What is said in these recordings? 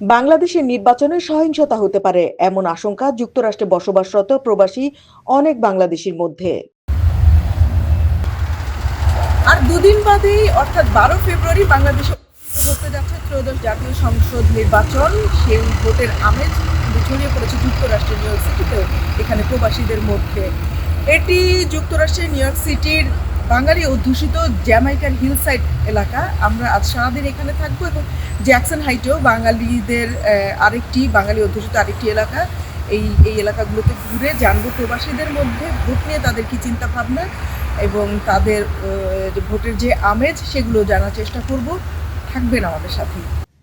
বাংলাদেশের নির্বাচনে সহিংসতা হতে পারে এমন আশঙ্কা যুক্তরাষ্ট্রে বসবাসরত প্রবাসী অনেক বাংলাদেশির মধ্যে। আর দুদিন বাদেই অর্থাৎ 12 ফেব্রুয়ারি বাংলাদেশে হতে যাচ্ছে ত্রয়োদশ জাতীয় সংসদ নির্বাচন। সেই ভোটের আমেজ ছড়িয়ে পড়েছে যুক্তরাষ্ট্রের নিউ ইয়র্ক সিটিতেও, এখানে প্রবাসীদের মধ্যে। এটি যুক্তরাষ্ট্রের নিউ ইয়র্ক সিটির বাঙালি অধ্যুষিত জ্যামাইকার হিলসাইড এলাকা। আমরা আজ সারাদিন এখানে থাকবো এবং জ্যাকসন হাইটেও বাঙালিদের বাঙালি অধ্যুষিত আরেকটি এলাকা। এই এলাকাগুলোতে ঘুরে জানবো প্রবাসীদের মধ্যে ভোট নিয়ে তাদের কি চিন্তা ভাবনা এবং তাদের ভোটের যে আমেজ সেগুলো জানার চেষ্টা করব। থাকবেন আমাদের সাথে।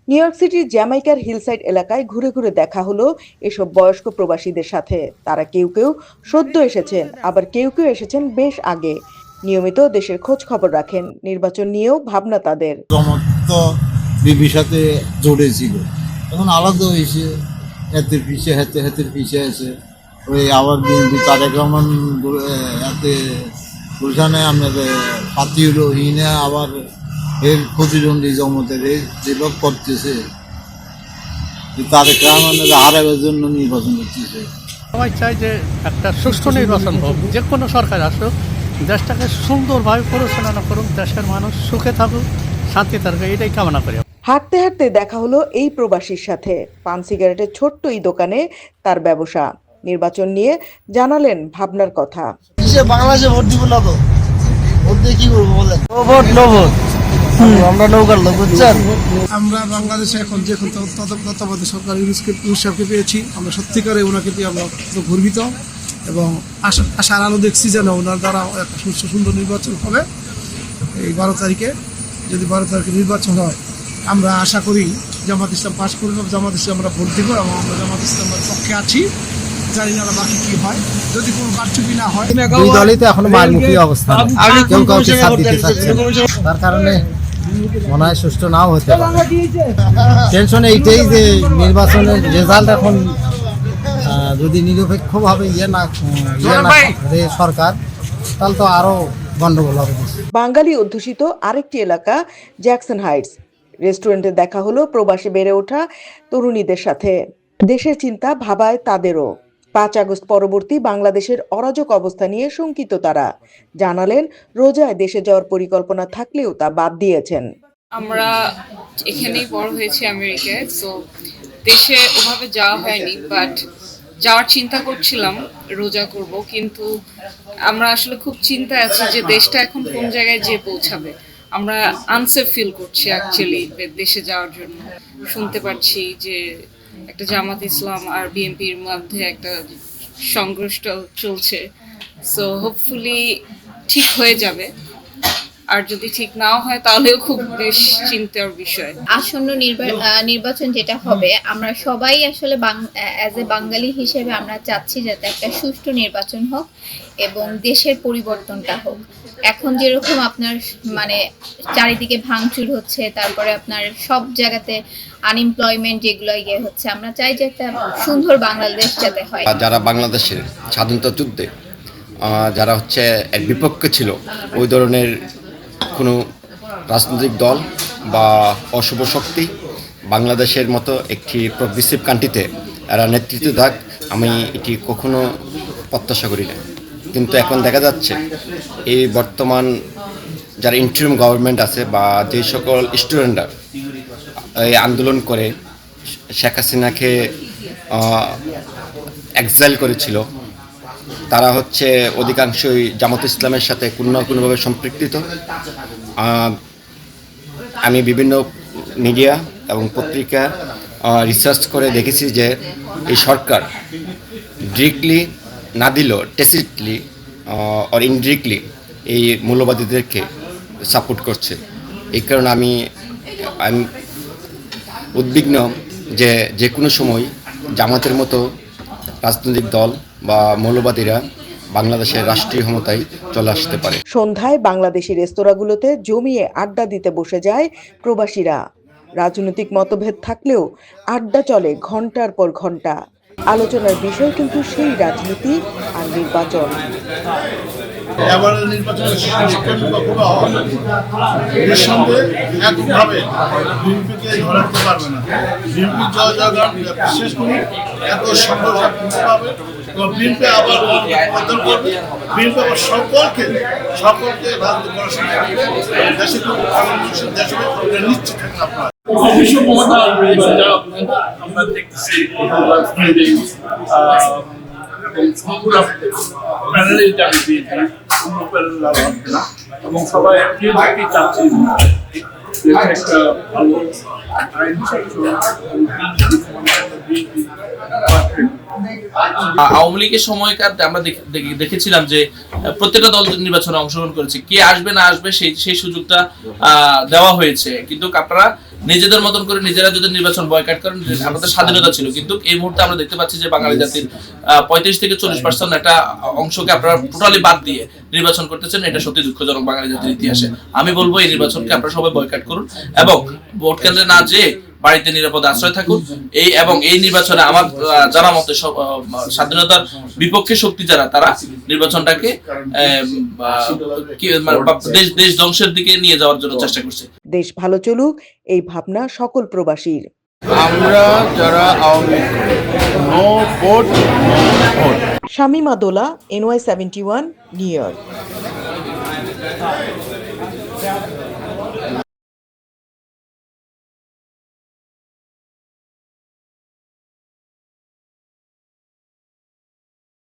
নিউ ইয়র্ক সিটির জ্যামাইকার হিলসাইড এলাকায় ঘুরে ঘুরে দেখা হলো এসব বয়স্ক প্রবাসীদের সাথে। তারা কেউ কেউ সদ্য এসেছেন, আবার কেউ কেউ এসেছেন বেশ আগে। নিয়মিত দেশের খোঁজ খবর রাখেন, নির্বাচন নিয়েও ভাবনা তাদের। বিবির সাথে জড়েছিল, এখন আলাদা হয়েছে, হাতের পিছিয়ে হাতের পিছিয়ে আছে। ওই আবার বিএনপি তারেক রহমান হাতে গুলশানে আমাদের পাতি হলো হিনে আবার এর প্রতিদ্বন্দ্বী জমতের যেভাবে করতেছে, তারেক রহমানের হারাবার জন্য নির্বাচন করতেছে। সবাই চাই যে একটা সুষ্ঠু নির্বাচন হোক, যে কোনো সরকার আসুক, দেশটাকে সুন্দরভাবে পরিচালনা করুক, দেশের মানুষ সুখে থাকুক, শান্তি থাকুক, এটাই কামনা করি। হাঁটতে হাঁটতে দেখা হলো এই প্রবাসীর সাথে। পান সিগারেটের ছোট্ট এই দোকানে তার ব্যবসা। নির্বাচন নিয়ে জানালেন ভাবনার কথা। বাংলাদেশে ভোট দিব না তো, ভোট দিয়ে কি করবো বলেন? নো ভোট নো ভোট, আমরা নৌকার লোক, বুঝছেন? আমরা বাংলাদেশে এখন যে তত্ত্বাবধায়ক সরকার ইউনূস সাহেবকে পেয়েছি, আমরা সত্যিকারে ওনাকে পেয়ে আমরা গর্বিত এবং আশার আলো দেখছি যেন ওনার দ্বারা একটা সুন্দর নির্বাচন হবে এই 12 তারিখে। যদি 12 তারিখে নির্বাচন হয়, আমরা আশা করি জামাত ইসলাম পাস করবে, জামাত ইসলাম আমরা ভোট দেবো এবং আমরা জামাত ইসলামের পক্ষে আছি। জানি না বাকি কি হয়, যদি কোনো কারচুপি না হয়। দুই দলই তো এখন মারমুখী অবস্থা, কেউ কাউকে সাথ দিতে চাচ্ছে না। তার কারণে মনে হয় সুষ্ঠু নাও হতে পারে। টেনশন এইটাই যে নির্বাচনের রেজাল্ট এখন যদি নিরপেক্ষভাবে না করে সরকার, তাহলে তো আরো গন্ডগোল হবে। বাঙালি অধ্যুষিত আরেকটি এলাকা জ্যাকসন হাইটস। রেস্টুরেন্টে দেখা হলো প্রবাসে বেড়ে ওঠা তরুণীদের সাথে। দেশের চিন্তা ভাবায় তাদেরও। 5 আগস্ট পরবর্তী বাংলাদেশের অরাজক অবস্থা নিয়ে শঙ্কিত তারা। জানালেন রোজায় দেশে যাওয়ার পরিকল্পনা থাকলেও তা বাদ দিয়েছেন। আমরা এখানেই বড় হয়েছি আমেরিকায়, তো দেশে ওভাবে যাওয়া হয়নি, বাট যাওয়ার চিন্তা করছিলাম রোজা করব, কিন্তু আমরা আসলে খুব চিন্তায় আছি যে দেশটা এখন কোন জায়গায় যেয়ে পৌঁছাবে। আমরা আনসেফ ফিল করছি অ্যাকচুয়ালি দেশে যাওয়ার জন্য। শুনতে পাচ্ছি যে একটা জামাত ইসলাম আর বিএনপির মধ্যে একটা সংঘর্ষ চলছে, সো হোপফুলি ঠিক হয়ে যাবে। আর যদি ঠিক নাও হয় তাহলেও খুব বেশ চিন্তার বিষয়। আসন্ন নির্বাচন যেটা হবে, আমরা সবাই আসলে অ্যাজ এ বাঙালি হিসেবে আমরা চাচ্ছি যাতে একটা সুষ্ঠু নির্বাচন হোক এবং দেশের পরিবর্তনটা হোক। এখন যেরকম আপনার মানে চারিদিকে ভাঙচুর হচ্ছে, তারপরে আপনার সব জায়গাতে আনএমপ্লয়মেন্ট যেগুলো হচ্ছে, আমরা চাই যে একটা সুন্দর বাংলাদেশ যাতে হয়। যারা বাংলাদেশের স্বাধীনতা যুদ্ধে যারা হচ্ছে এর বিপক্ষে ছিল, ওই ধরনের কোনো রাজনৈতিক দল বা অশুভ শক্তি বাংলাদেশের মতো একটি প্রগ্রেসিভ কান্ট্রিতে এরা নেতৃত্ব দেখ, আমি এটি কখনো প্রত্যাশা করি না। কিন্তু এখন দেখা যাচ্ছে এই বর্তমান যারা ইন্টারিম গভর্নমেন্ট আছে বা যে সকল স্টুডেন্টরা এই আন্দোলন করে শেখ হাসিনাকে এক্সাইল করেছিল, তারা হচ্ছে অধিকাংশই জামাত ইসলামের সাথে কোনো না কোনোভাবে সম্পৃক্ত। আমি বিভিন্ন মিডিয়া এবং পত্রিকা রিসার্চ করে দেখেছি যে এই সরকার ডিরেক্টলি না দিলেও টেসিটলি আর ইনডিরেক্টলি এই মৌলবাদীদেরকে সাপোর্ট করছে। এই কারণে আমি উদ্বিগ্ন যে কোনো সময় জামাতের মতো রাজনৈতিক দল বা মৌলবাদীরা বাংলাদেশের রাষ্ট্রীয় ক্ষমতায় চলে আসতে পারে। সন্ধ্যায় বাংলাদেশি রেস্তোরাঁগুলোতে জমিয়ে আড্ডা দিতে বসে যায় প্রবাসীরা। রাজনৈতিক মতভেদ থাকলেও আড্ডা চলে ঘন্টার পর ঘন্টা। আলোচনার বিষয় কিন্তু সেই রাজনীতি আর নির্বাচন। এবারের নির্বাচনে নিষ্পক্ষভাবে হওয়া নিঃসন্দেহে একভাবে বিএনপিকে ধরে রাখতে পারবে না। বিএনপি জয় জয়গান বিশেষ করে এত সংঘর্ষ পাবে এবং বিএনপি আবার পরিবর্তন করবে। বিএনপি আবার সকলকে রাজনীতি করার সময় দেশে দেশে নিশ্চিত থাকতে আপনার বিশ্ব ক্ষমতা আমরা দেখতেছি এবং সবগুলো প্যানেলে যাবে বিএনপি, অন্য প্যানেল আসবে না এবং সবাই বিএনপি চাচ্ছে একটা ভালো আইন আওয়ামী লীগের সময়কার আমরা দেখেছিলাম যে প্রত্যেকটা দল নির্বাচনে অংশগ্রহণ করেছে, কে আসবে না আসবে সেই সুযোগটা দেওয়া হয়েছে। কিন্তু আপনারা নিজেদের মতন করে নিজেরা যদি নির্বাচন বয়কট করেন, আমাদের স্বাধীনতা ছিল। কিন্তু এই মুহূর্তে আমরা দেখতে পাচ্ছি যে বাঙালি জাতির 35 থেকে 40% একটা অংশকে আপনারা টোটালি বাদ দিয়ে নির্বাচন করতেছেন। এটা সত্যি দুঃখজনক বাঙালি জাতির ইতিহাসে। আমি বলবো এই নির্বাচনকে আপনারা সবাই বয়কট করুন এবং ভোট কেন্দ্রে না যেয়ে বাড়িতে নিরাপদ আশ্রয় থাকুন। এই নির্বাচনে আমার জানা মতে স্বাধীনতার বিপক্ষে শক্তি যারা, তারা নির্বাচনটাকে দেশ ধ্বংসের দিকে নিয়ে যাওয়ার জন্য চেষ্টা করছে। দেশ ভালো চলুক এই ভাবনা সকল প্রবাসীর। আমরা যারা Awami no vote no vote. Shamima Dola, NY71 New York.